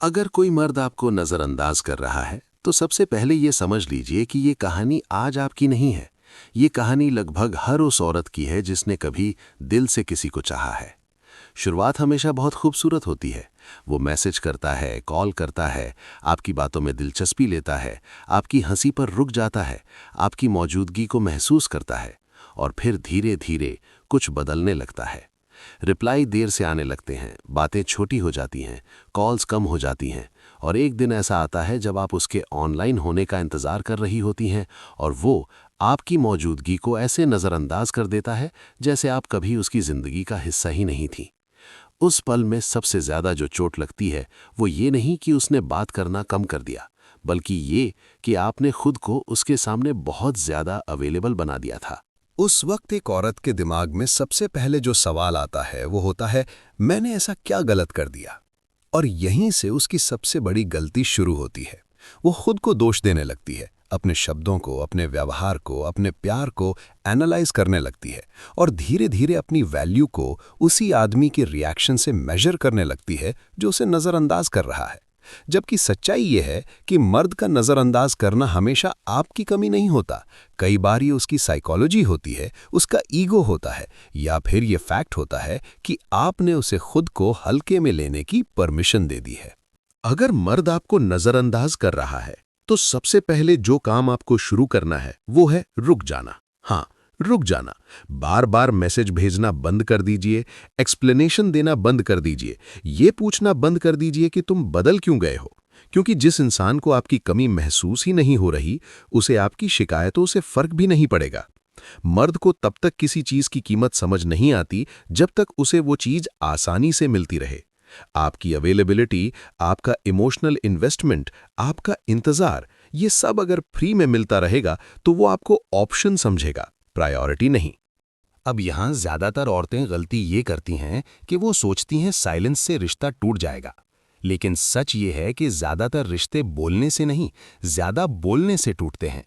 अगर कोई मर्द आपको नज़रअंदाज कर रहा है, तो सबसे पहले ये समझ लीजिए कि ये कहानी आज आपकी नहीं है। ये कहानी लगभग हर उस औरत की है जिसने कभी दिल से किसी को चाहा है। शुरुआत हमेशा बहुत खूबसूरत होती है। वो मैसेज करता है, कॉल करता है, आपकी बातों में दिलचस्पी लेता है, आपकी हंसी पर रुक जाता है, आपकी मौजूदगी को महसूस करता है, और फिर धीरे धीरे कुछ बदलने लगता है। रिप्लाई देर से आने लगते हैं, बातें छोटी हो जाती हैं, कॉल्स कम हो जाती हैं, और एक दिन ऐसा आता है जब आप उसके ऑनलाइन होने का इंतज़ार कर रही होती हैं और वो आपकी मौजूदगी को ऐसे नज़रअंदाज कर देता है जैसे आप कभी उसकी ज़िंदगी का हिस्सा ही नहीं थी। उस पल में सबसे ज़्यादा जो चोट लगती है वो ये नहीं कि उसने बात करना कम कर दिया, बल्कि ये कि आपने खुद को उसके सामने बहुत ज़्यादा अवेलेबल बना दिया था। उस वक्त एक औरत के दिमाग में सबसे पहले जो सवाल आता है वो होता है, मैंने ऐसा क्या गलत कर दिया। और यहीं से उसकी सबसे बड़ी गलती शुरू होती है। वो खुद को दोष देने लगती है, अपने शब्दों को, अपने व्यवहार को, अपने प्यार को एनालाइज करने लगती है, और धीरे धीरे अपनी वैल्यू को उसी आदमी के रिएक्शन से मेजर करने लगती है जो उसे नज़रअंदाज कर रहा है। जबकि सच्चाई ये है कि मर्द का नज़रअंदाज करना हमेशा आपकी कमी नहीं होता। कई बार ये उसकी साइकोलॉजी होती है, उसका ईगो होता है, या फिर ये फैक्ट होता है कि आपने उसे खुद को हल्के में लेने की परमिशन दे दी है। अगर मर्द आपको नज़रअंदाज कर रहा है, तो सबसे पहले जो काम आपको शुरू करना है वो है रुक जाना। हाँ, रुक जाना। बार बार मैसेज भेजना बंद कर दीजिए, एक्सप्लेनेशन देना बंद कर दीजिए, ये पूछना बंद कर दीजिए कि तुम बदल क्यों गए हो। क्योंकि जिस इंसान को आपकी कमी महसूस ही नहीं हो रही, उसे आपकी शिकायतों से फर्क भी नहीं पड़ेगा। मर्द को तब तक किसी चीज की कीमत समझ नहीं आती जब तक उसे वो चीज आसानी से मिलती रहे। आपकी अवेलेबिलिटी, आपका इमोशनल इन्वेस्टमेंट, आपका इंतजार, ये सब अगर फ्री में मिलता रहेगा तो वो आपको ऑप्शन समझेगा, प्रायोरिटी नहीं। अब यहाँ ज्यादातर औरतें गलती ये करती हैं कि वो सोचती हैं साइलेंस से रिश्ता टूट जाएगा। लेकिन सच ये है कि ज्यादातर रिश्ते बोलने से नहीं, ज्यादा बोलने से टूटते हैं।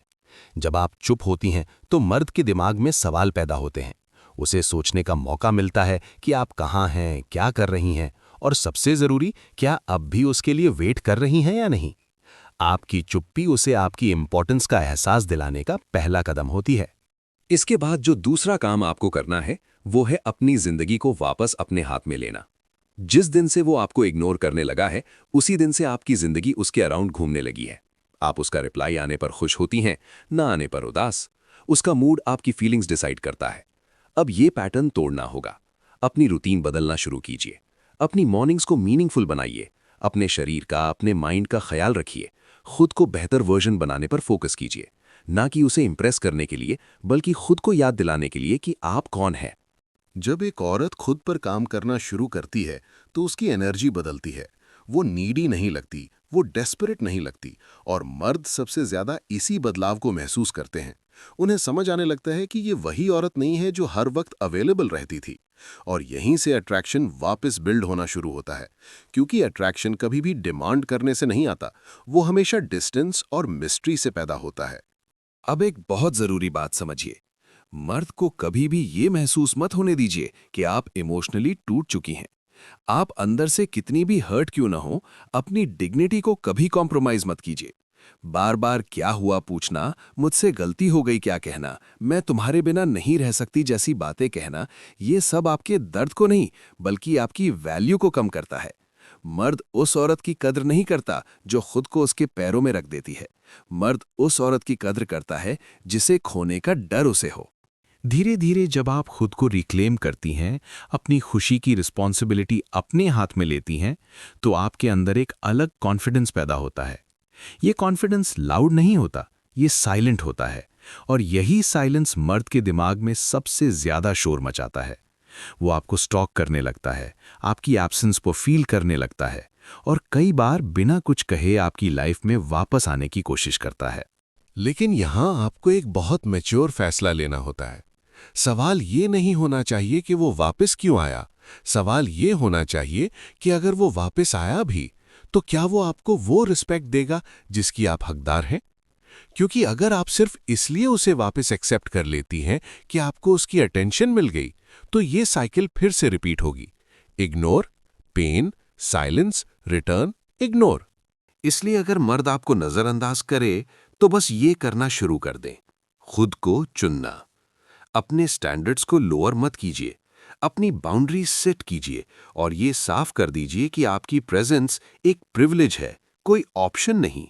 जब आप चुप होती हैं तो मर्द के दिमाग में सवाल पैदा होते हैं। उसे सोचने का मौका मिलता है कि आप कहाँ हैं, क्या कर रही हैं, और सबसे जरूरी, क्या अब भी उसके लिए वेट कर रही हैं या नहीं। आपकी चुप्पी उसे आपकी इंपॉर्टेंस का एहसास दिलाने का पहला कदम होती है। इसके बाद जो दूसरा काम आपको करना है वो है अपनी जिंदगी को वापस अपने हाथ में लेना। जिस दिन से वो आपको इग्नोर करने लगा है, उसी दिन से आपकी जिंदगी उसके अराउंड घूमने लगी है। आप उसका रिप्लाई आने पर खुश होती हैं, ना आने पर उदास। उसका मूड आपकी फीलिंग्स डिसाइड करता है। अब ये पैटर्न तोड़ना होगा। अपनी रूटीन बदलना शुरू कीजिए। अपनी मॉर्निंग्स को मीनिंगफुल बनाइए। अपने शरीर का, अपने माइंड का ख्याल रखिए। खुद को बेहतर वर्जन बनाने पर फोकस कीजिए, ना कि उसे इंप्रेस करने के लिए, बल्कि खुद को याद दिलाने के लिए कि आप कौन हैं। जब एक औरत खुद पर काम करना शुरू करती है तो उसकी एनर्जी बदलती है। वो नीडी नहीं लगती, वो डेस्परेट नहीं लगती, और मर्द सबसे ज्यादा इसी बदलाव को महसूस करते हैं। उन्हें समझ आने लगता है कि ये वही औरत नहीं है जो हर वक्त अवेलेबल रहती थी, और यहीं से अट्रैक्शन वापस बिल्ड होना शुरू होता है। क्योंकि अट्रैक्शन कभी भी डिमांड करने से नहीं आता, वो हमेशा डिस्टेंस और मिस्ट्री से पैदा होता है। अब एक बहुत जरूरी बात समझिए। मर्द को कभी भी ये महसूस मत होने दीजिए कि आप इमोशनली टूट चुकी हैं। आप अंदर से कितनी भी हर्ट क्यों ना हो, अपनी डिग्निटी को कभी कॉम्प्रोमाइज मत कीजिए। बार बार क्या हुआ पूछना, मुझसे गलती हो गई क्या कहना, मैं तुम्हारे बिना नहीं रह सकती जैसी बातें कहना, ये सब आपके दर्द को नहीं, बल्कि आपकी वैल्यू को कम करता है। मर्द उस औरत की कद्र नहीं करता जो खुद को उसके पैरों में रख देती है। मर्द उस औरत की कद्र करता है जिसे खोने का डर उसे हो। धीरे धीरे जब आप खुद को रिक्लेम करती हैं, अपनी खुशी की रिस्पॉन्सिबिलिटी अपने हाथ में लेती हैं, तो आपके अंदर एक अलग कॉन्फिडेंस पैदा होता है। ये कॉन्फिडेंस लाउड नहीं होता, ये साइलेंट होता है, और यही साइलेंस मर्द के दिमाग में सबसे ज्यादा शोर मचाता है। वो आपको स्टॉक करने लगता है, आपकी एब्सेंस को फील करने लगता है, और कई बार बिना कुछ कहे आपकी लाइफ में वापस आने की कोशिश करता है। लेकिन यहां आपको एक बहुत मैच्योर फैसला लेना होता है। सवाल ये नहीं होना चाहिए कि वो वापस क्यों आया। सवाल ये होना चाहिए कि अगर वो वापस आया भी, तो क्या वो आपको वो रिस्पेक्ट देगा जिसकी आप हकदार हैं। क्योंकि अगर आप सिर्फ इसलिए उसे वापस एक्सेप्ट कर लेती हैं कि आपको उसकी अटेंशन मिल गई, तो ये साइकिल फिर से रिपीट होगी। Ignore, pen, silence, return, ignore. इसलिए अगर मर्द आपको नजरअंदाज करे तो बस ये करना शुरू कर दें, खुद को चुनना। अपने स्टैंडर्ड्स को लोअर मत कीजिए, अपनी बाउंड्रीज सेट कीजिए और ये साफ कर दीजिए कि आपकी प्रेजेंस एक प्रिविलेज है, कोई ऑप्शन नहीं।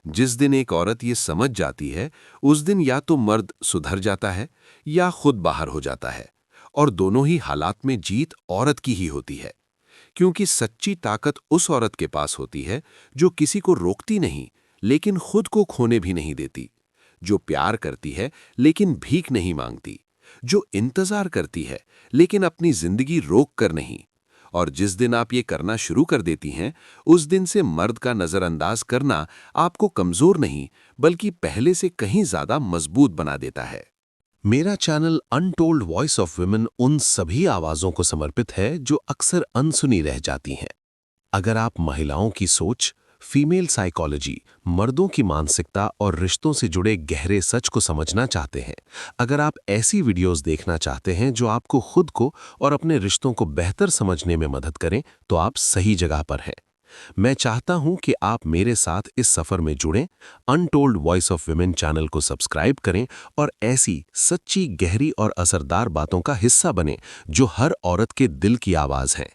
जिस दिन एक औरत ये समझ जाती है, उस दिन या तो मर्द सुधर जाता है या खुद बाहर हो जाता है, और दोनों ही हालात में जीत औरत की ही होती है। क्योंकि सच्ची ताकत उस औरत के पास होती है जो किसी को रोकती नहीं लेकिन खुद को खोने भी नहीं देती, जो प्यार करती है लेकिन भीख नहीं मांगती, जो इंतजार करती है लेकिन अपनी जिंदगी रोक कर नहीं। और जिस दिन आप ये करना शुरू कर देती हैं, उस दिन से मर्द का नजरअंदाज करना आपको कमजोर नहीं बल्कि पहले से कहीं ज्यादा मजबूत बना देता है। मेरा channel untold voice of women उन सभी आवाज़ों को समर्पित है जो अक्सर अनसुनी रह जाती हैं। अगर आप महिलाओं की सोच, फीमेल साइकोलॉजी, मर्दों की मानसिकता और रिश्तों से जुड़े गहरे सच को समझना चाहते हैं, अगर आप ऐसी वीडियोस देखना चाहते हैं जो आपको खुद को और अपने रिश्तों को बेहतर समझने में मदद करें, तो आप सही जगह पर हैं। मैं चाहता हूं कि आप मेरे साथ इस सफर में जुड़ें, untold voice of women channel को सब्सक्राइब करें और ऐसी सच्ची, गहरी और असरदार बातों का हिस्सा बनें जो हर औरत के दिल की आवाज़ हैं।